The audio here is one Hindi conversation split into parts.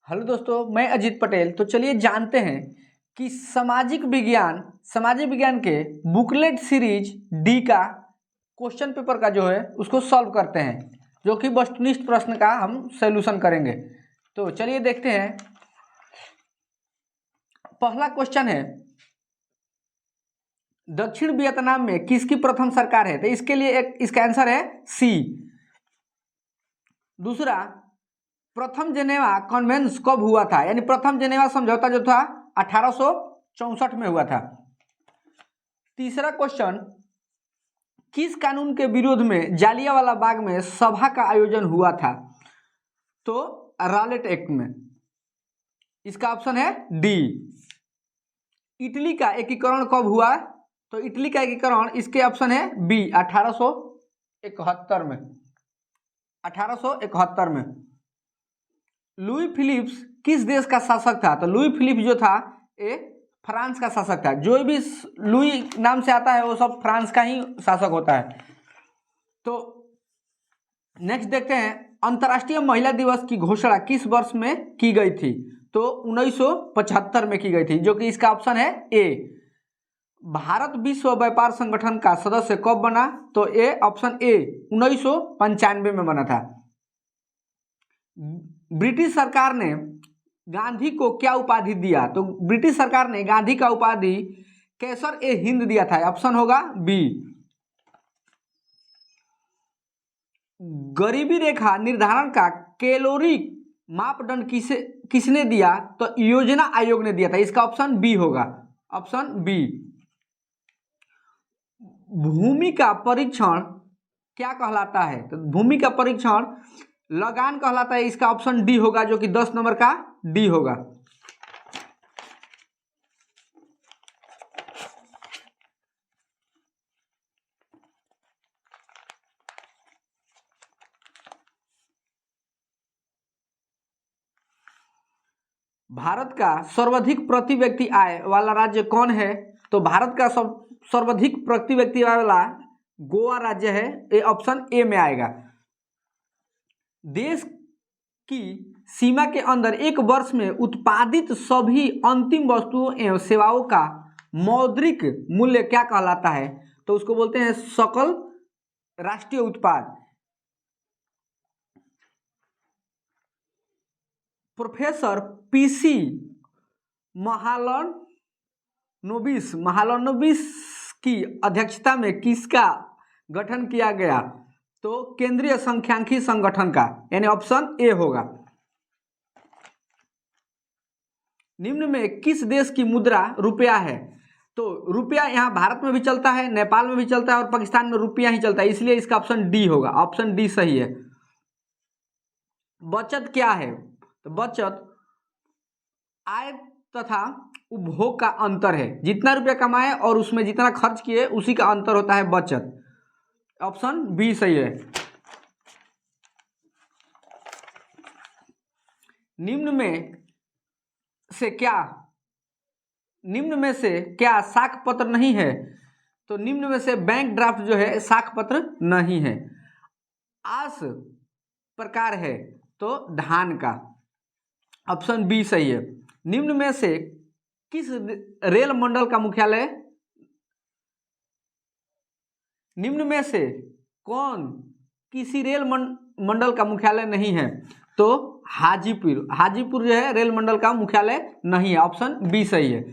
हेलो दोस्तों, मैं अजीत पटेल। तो चलिए जानते हैं कि सामाजिक विज्ञान के बुकलेट सीरीज डी का क्वेश्चन पेपर का जो है उसको सॉल्व करते हैं, जो कि वस्तुनिष्ठ प्रश्न का हम सॉल्यूशन करेंगे। तो चलिए देखते हैं। पहला क्वेश्चन है, दक्षिण वियतनाम में किसकी प्रथम सरकार है? तो इसके लिए इसका आंसर है सी। दूसरा, प्रथम जेनेवा कॉन्वेंस कब हुआ था? यानी प्रथम जेनेवा समझौता जो था 1864 में हुआ था। तीसरा क्वेश्चन, किस कानून के विरोध में जालियांवाला बाग में सभा का आयोजन हुआ था? तो रॉलेट एक्ट में। इसका ऑप्शन है डी। इटली का एकीकरण कब हुआ? तो इटली का एकीकरण, इसके ऑप्शन है बी, 1871 में। 1871 में। लुई फिलिप्स किस देश का शासक था? तो लुई फिलिप जो था ये फ्रांस का शासक था। जो भी लुई नाम से आता है वो सब फ्रांस का ही शासक होता है। तो नेक्स्ट देखते हैं, अंतर्राष्ट्रीय महिला दिवस की घोषणा किस वर्ष में की गई थी? तो 1975 में की गई थी, जो कि इसका ऑप्शन है ए। भारत विश्व व्यापार संगठन का सदस्य कब बना? तो ए ऑप्शन ए, 1995 में बना था। ब्रिटिश सरकार ने गांधी को क्या उपाधि दिया? तो ब्रिटिश सरकार ने गांधी का उपाधि कैसर ए हिंद दिया था। ऑप्शन होगा बी। गरीबी रेखा निर्धारण का कैलोरी मापदंड किसने दिया? तो योजना आयोग ने दिया था। इसका ऑप्शन बी होगा, ऑप्शन बी। भूमि का परीक्षण क्या कहलाता है? तो भूमि का परीक्षण लगान कहलाता है। इसका ऑप्शन डी होगा, जो कि 10 नंबर का डी होगा। भारत का सर्वाधिक प्रति व्यक्ति आय वाला राज्य कौन है? तो भारत का सर्वाधिक प्रति व्यक्ति आय वाला गोवा राज्य है। ये ऑप्शन ए में आएगा। देश की सीमा के अंदर एक वर्ष में उत्पादित सभी अंतिम वस्तुओं एवं सेवाओं का मौद्रिक मूल्य क्या कहलाता है? तो उसको बोलते हैं सकल राष्ट्रीय उत्पाद। प्रोफेसर पीसी महालनोबिस की अध्यक्षता में किसका गठन किया गया? तो केंद्रीय सांख्यिकी संगठन का, यानी ऑप्शन ए होगा। निम्न में किस देश की मुद्रा रुपया है? तो रुपया यहाँ भारत में भी चलता है, नेपाल में भी चलता है और पाकिस्तान में रुपया ही चलता है, इसलिए इसका ऑप्शन डी होगा, ऑप्शन डी सही है। बचत क्या है? तो बचत आय तथा उपभोग का अंतर है। जितना रुपया कमाए और उसमें जितना खर्च किए उसी का अंतर होता है बचत। ऑप्शन बी सही है। निम्न में से क्या साख पत्र नहीं है? तो निम्न में से बैंक ड्राफ्ट जो है साख पत्र नहीं है। आस प्रकार है तो धान का, ऑप्शन बी सही है। निम्न में से किस रेल मंडल का मुख्यालय, निम्न में से कौन किसी रेल मंडल का मुख्यालय नहीं है? तो हाजीपुर जो है रेल मंडल का मुख्यालय नहीं है, ऑप्शन बी सही है।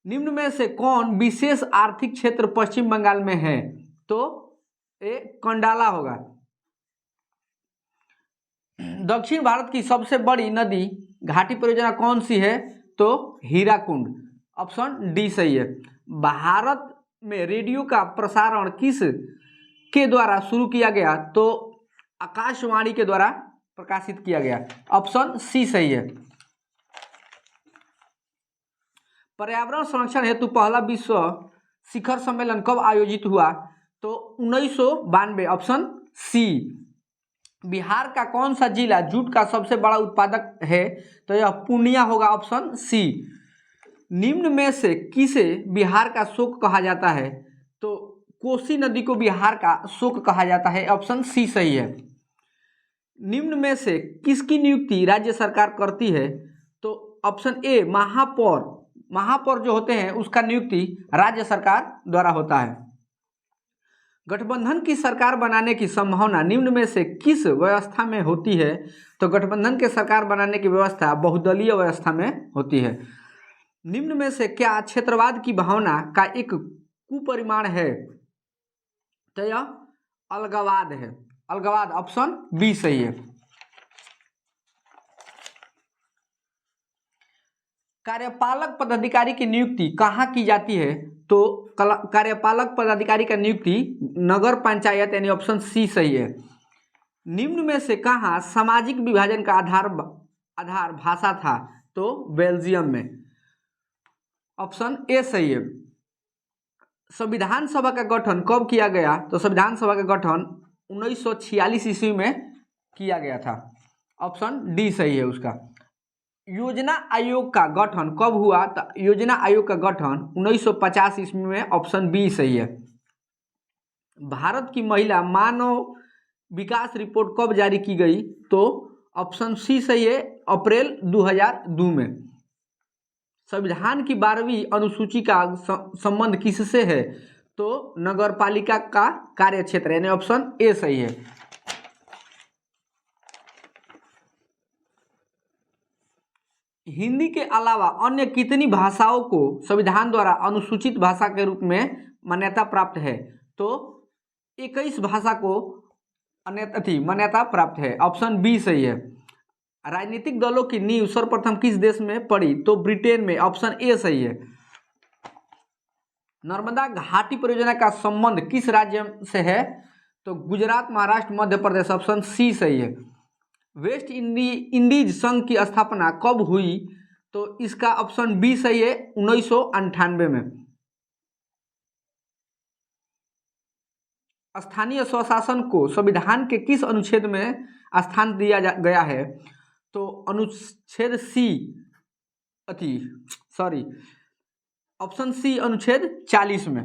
निम्न में से कौन विशेष आर्थिक क्षेत्र पश्चिम बंगाल में है? तो ए कंडाला होगा। दक्षिण भारत की सबसे बड़ी नदी घाटी परियोजना कौन सी है? तो हीराकुंड, ऑप्शन डी सही है। भारत में रेडियो का प्रसारण किस के द्वारा शुरू किया गया? तो आकाशवाणी के द्वारा प्रकाशित किया गया, ऑप्शन सी सही है। पर्यावरण संरक्षण हेतु पहला विश्व शिखर सम्मेलन कब आयोजित हुआ? तो 1992, ऑप्शन सी। बिहार का कौन सा जिला जूट का सबसे बड़ा उत्पादक है? तो यह पूर्णिया होगा, ऑप्शन सी। निम्न में से किसे बिहार का शोक कहा जाता है? तो कोसी नदी को बिहार का शोक कहा जाता है, ऑप्शन सी सही है। निम्न में से किसकी नियुक्ति राज्य सरकार करती है? तो ऑप्शन ए महापौर जो होते हैं उसका नियुक्ति राज्य सरकार द्वारा होता है। गठबंधन की सरकार बनाने की संभावना निम्न में से किस व्यवस्था में होती है? तो गठबंधन के सरकार बनाने की व्यवस्था बहुदलीय व्यवस्था में होती है। निम्न में से क्या क्षेत्रवाद की भावना का एक कुपरिमाण है? तो यह अलगावाद है। अलगावाद ऑप्शन बी सही है। कार्यपालक पदाधिकारी की नियुक्ति कहाँ की जाती है? तो कार्यपालक पदाधिकारी का नियुक्ति नगर पंचायत यानी ऑप्शन सी सही है। निम्न में से कहाँ सामाजिक विभाजन का आधार भाषा था? तो बेल्जियम में, ऑप्शन ए सही है। संविधान सभा का गठन कब किया गया? तो संविधान सभा का गठन 1946 ईस्वी में किया गया था, ऑप्शन डी सही है उसका। योजना आयोग का गठन कब हुआ? तो योजना आयोग का गठन 1950 ईस्वी में, ऑप्शन बी सही है। भारत की महिला मानव विकास रिपोर्ट कब जारी की गई? तो ऑप्शन सी सही है, अप्रैल 2002 में। संविधान की 12वीं अनुसूची का संबंध किससे है? तो नगरपालिका का कार्य क्षेत्र यानी ऑप्शन ए सही है। हिंदी के अलावा अन्य कितनी भाषाओं को संविधान द्वारा अनुसूचित भाषा के रूप में मान्यता प्राप्त है? तो 21 भाषा को मान्यता प्राप्त है, ऑप्शन बी सही है। राजनीतिक दलों की नींव सर्वप्रथम किस देश में पड़ी? तो ब्रिटेन में, ऑप्शन ए सही है। नर्मदा घाटी परियोजना का संबंध किस राज्य से है? तो गुजरात, महाराष्ट्र, मध्य प्रदेश, ऑप्शन सी सही है। वेस्ट इंडीज संघ की स्थापना कब हुई? तो इसका ऑप्शन बी सही है, 1998 में। स्थानीय स्वशासन को संविधान के किस अनुच्छेद में स्थान दिया गया है? तो अनुच्छेद ऑप्शन सी अनुच्छेद 40 में।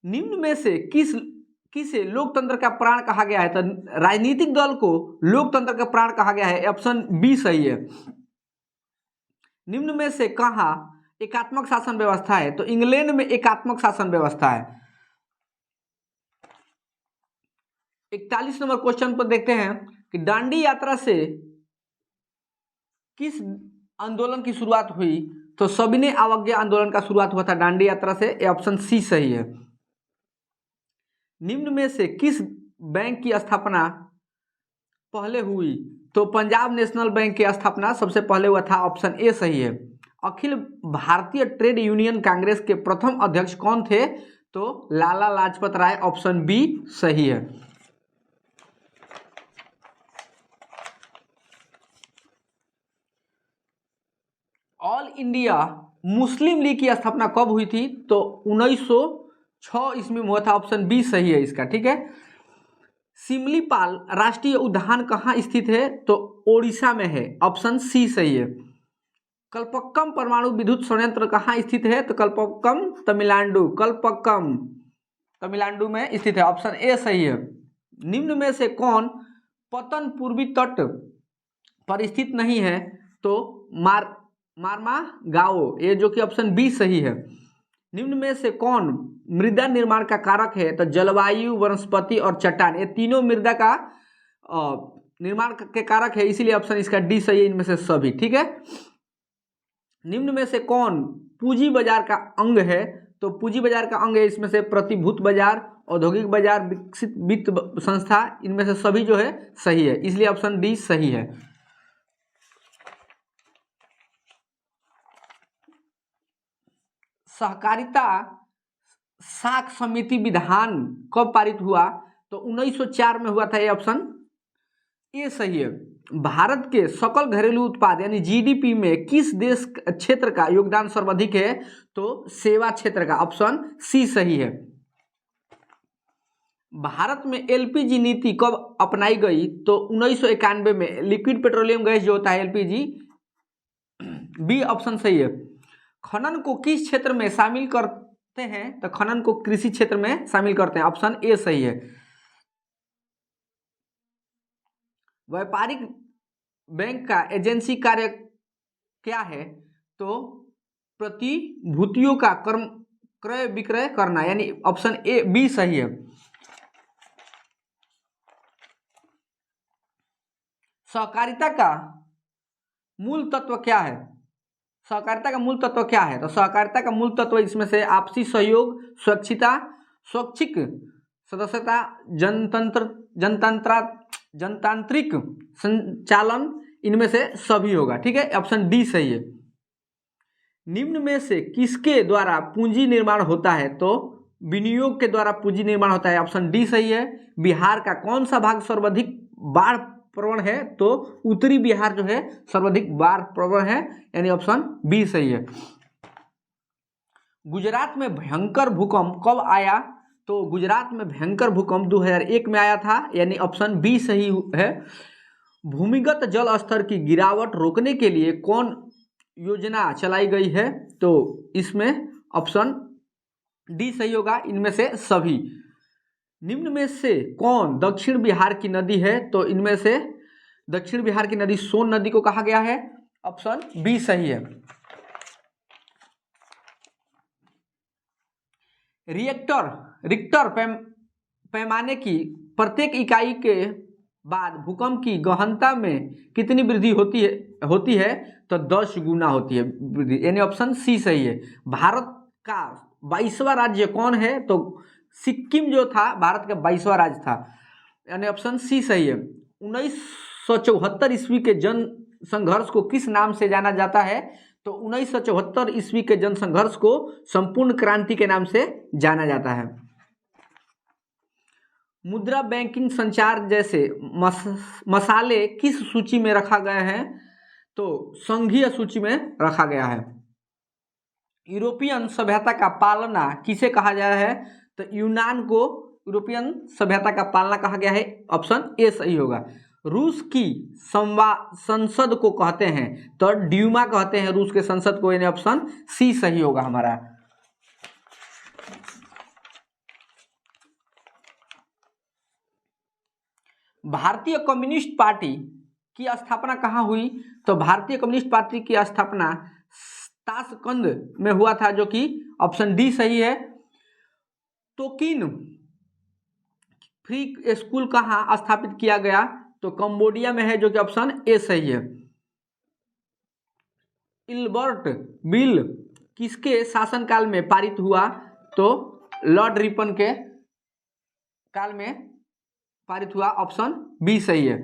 निम्न में से किसे लोकतंत्र का प्राण कहा गया है? तो राजनीतिक दल को लोकतंत्र का प्राण कहा गया है, ऑप्शन बी सही है। निम्न में से कहाँ एकात्मक शासन व्यवस्था है? तो इंग्लैंड में एकात्मक शासन व्यवस्था है। 41 नंबर क्वेश्चन पर देखते हैं कि दांडी यात्रा से किस आंदोलन की शुरुआत हुई? तो सविनय अवज्ञा आंदोलन का शुरुआत हुआ था दांडी यात्रा से, ऑप्शन सी सही है। निम्न में से किस बैंक की स्थापना पहले हुई? तो पंजाब नेशनल बैंक की स्थापना सबसे पहले हुआ था, ऑप्शन ए सही है। अखिल भारतीय ट्रेड यूनियन कांग्रेस के प्रथम अध्यक्ष कौन थे? तो लाला लाजपत राय, ऑप्शन बी सही है। ऑल इंडिया मुस्लिम लीग की स्थापना कब हुई थी? तो 1906 ईस्वी में हुआ था, ऑप्शन बी सही है इसका, ठीक है। सिमलीपाल राष्ट्रीय उद्यान कहाँ स्थित है? तो ओडिशा में है, ऑप्शन सी सही है। कल्पक्कम परमाणु विद्युत संयंत्र कहाँ स्थित है? तो कल्पक्कम तमिलनाडु में स्थित है, ऑप्शन ए सही है। निम्न में से कौन पतन पूर्वी तट पर स्थित नहीं है? तो मार्मा गाओ, ये जो कि ऑप्शन बी सही है। निम्न में से कौन मृदा निर्माण का कारक है? तो जलवायु, वनस्पति और चट्टान, ये तीनों मृदा का निर्माण के कारक है, इसीलिए ऑप्शन इसका डी सही है इनमें से सभी, ठीक है। निम्न में से कौन पूंजी बाजार का अंग है? तो पूंजी बाजार का अंग है इसमें से प्रतिभूत बाजार, औद्योगिक बाजार, विकसित वित्त संस्था, इनमें से सभी जो है सही है, इसलिए ऑप्शन डी सही है। सहकारिता साख समिति विधान कब पारित हुआ? तो 1904 में हुआ था, ये ऑप्शन ए सही है। भारत के सकल घरेलू उत्पाद यानी जीडीपी में किस देश क्षेत्र का योगदान सर्वाधिक है? तो सेवा क्षेत्र का, ऑप्शन सी सही है। भारत में एलपीजी नीति कब अपनाई गई? तो 1991 में। लिक्विड पेट्रोलियम गैस जो होता है एलपीजी, बी ऑप्शन सही है। खनन को किस क्षेत्र में शामिल हैं तो खनन को कृषि क्षेत्र में शामिल करते हैं, ऑप्शन ए सही है। व्यापारिक बैंक का एजेंसी कार्य क्या है? तो प्रतिभूतियों का क्रय विक्रय करना, यानी ऑप्शन ए बी सही है। सहकारिता का मूल तत्व क्या है? सहकारिता का मूल तत्व क्या है? तो सहकारिता का मूल तत्व इसमें से आपसी सहयोग, स्वैच्छिक सदस्यता, जनतांत्रिक संचालन, इनमें से सभी होगा। ठीक है, ऑप्शन डी सही है। निम्न में से किसके द्वारा पूंजी निर्माण होता है? तो विनियोग के द्वारा पूंजी निर्माण होता है, ऑप्शन डी सही है। बिहार का कौन सा भाग सर्वाधिक बाढ़ प्रवण है? तो उत्तरी बिहार जो है सर्वाधिक बाढ़ प्रवण है, यानी ऑप्शन बी सही है। गुजरात में भयंकर भूकंप कब आया? तो गुजरात में भयंकर भूकंप 2001 में आया था, यानी ऑप्शन बी सही है। भूमिगत जल स्तर की गिरावट रोकने के लिए कौन योजना चलाई गई है? तो इसमें ऑप्शन डी सही होगा, इनमें से सभी। निम्न में से कौन दक्षिण बिहार की नदी है? तो इनमें से दक्षिण बिहार की नदी सोन नदी को कहा गया है, ऑप्शन बी सही है। रिक्टर पैमाने की प्रत्येक इकाई के बाद भूकंप की गहनता में कितनी वृद्धि होती है? तो 10 गुना होती है वृद्धि, यानी ऑप्शन सी सही है। भारत का 22वां राज्य कौन है? तो सिक्किम जो था भारत का 22वां राज्य था, यानी ऑप्शन सी सही है। 1974 ईस्वी के जन संघर्ष को किस नाम से जाना जाता है? तो 1974 ईस्वी के जन संघर्ष को संपूर्ण क्रांति के नाम से जाना जाता है। मुद्रा, बैंकिंग, संचार जैसे मसाले किस सूची में रखा गया है? तो संघीय सूची में रखा गया है। यूरोपियन सभ्यता का पालना किसे कहा जा रहा है? तो यूनान को यूरोपियन सभ्यता का पालना कहा गया है, ऑप्शन ए सही होगा। रूस की संसद को कहते हैं? तो ड्यूमा कहते हैं रूस के संसद को, यानी ऑप्शन सी सही होगा हमारा। भारतीय कम्युनिस्ट पार्टी की स्थापना कहाँ हुई? तो भारतीय कम्युनिस्ट पार्टी की स्थापना ताशकंद में हुआ था, जो कि ऑप्शन डी सही है। टोकिन फ्री स्कूल कहाँ स्थापित किया गया? तो कंबोडिया में है, जो कि ऑप्शन ए सही है। इल्बर्ट बिल किसके शासनकाल में पारित हुआ? तो लॉर्ड रिपन के काल में पारित हुआ, ऑप्शन बी सही है।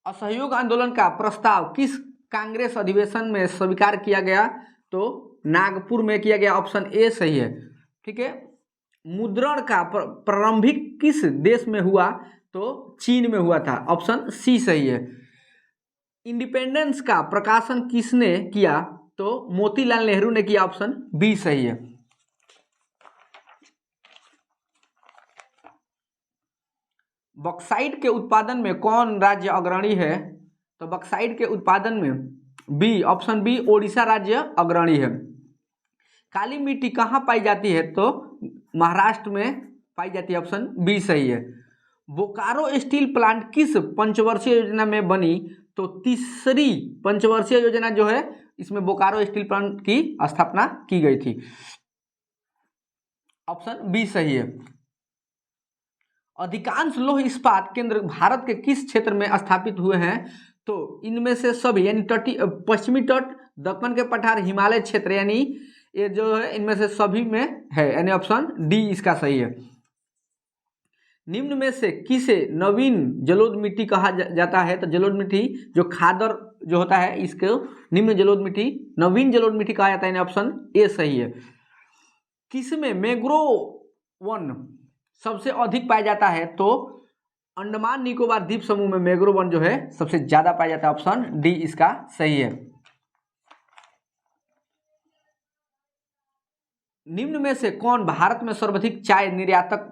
असहयोग आंदोलन का प्रस्ताव किस कांग्रेस अधिवेशन में स्वीकार किया गया? तो नागपुर में किया गया, ऑप्शन ए सही है। ठीक है। मुद्रण का प्रारंभिक किस देश में हुआ? तो चीन में हुआ था, ऑप्शन सी सही है। इंडिपेंडेंस का प्रकाशन किसने किया? तो मोतीलाल नेहरू ने किया, ऑप्शन बी सही है। बॉक्साइट के उत्पादन में कौन राज्य अग्रणी है? तो बॉक्साइट के उत्पादन में बी, ऑप्शन बी, ओडिशा राज्य अग्रणी है। काली मिट्टी कहाँ पाई जाती है? तो महाराष्ट्र में पाई जाती है, ऑप्शन बी सही है। बोकारो स्टील प्लांट किस पंचवर्षीय योजना में बनी? तो तीसरी पंचवर्षीय योजना जो है, इसमें बोकारो स्टील प्लांट की स्थापना की गई थी, ऑप्शन बी सही है। अधिकांश लौह इस्पात केंद्र भारत के किस क्षेत्र में स्थापित हुए हैं? तो इनमें से सभी, यानी पश्चिमी तट, दक्कन के पठार, हिमालय क्षेत्र, यानी ये जो है इनमें से सभी में है, यानी ऑप्शन डी इसका सही है। निम्न में से किसे नवीन जलोढ़ मिट्टी कहा जाता है? तो जलोढ़ मिट्टी जो खादर जो होता है, इसको निम्न जलोढ़ मिट्टी, नवीन जलोढ़ मिट्टी कहा जाता है, यानी ऑप्शन ए सही है। किसमें मैंग्रोव वन सबसे अधिक पाया जाता है? तो अंडमान निकोबार द्वीप समूह में मैंग्रोव वन जो है सबसे ज्यादा पाया जाता है, ऑप्शन डी इसका सही है। निम्न में से कौन भारत में सर्वाधिक चाय निर्यातक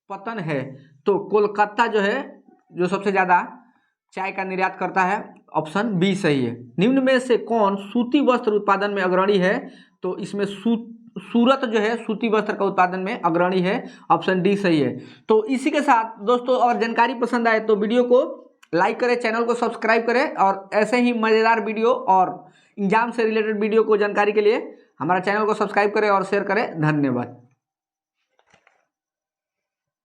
पतन है? तो कोलकाता जो है, जो सबसे ज्यादा चाय का निर्यात करता है, ऑप्शन बी सही है। निम्न में से कौन सूती वस्त्र उत्पादन में अग्रणी है? तो इसमें सूरत जो है सूती वस्त्र का उत्पादन में अग्रणी है, ऑप्शन डी सही है। तो इसी के साथ दोस्तों अगर जानकारी पसंद आए तो वीडियो को लाइक करें, चैनल को सब्सक्राइब करें और ऐसे ही मज़ेदार वीडियो और एग्जाम से रिलेटेड वीडियो को जानकारी के लिए हमारा चैनल को सब्सक्राइब करें और शेयर करें। धन्यवाद।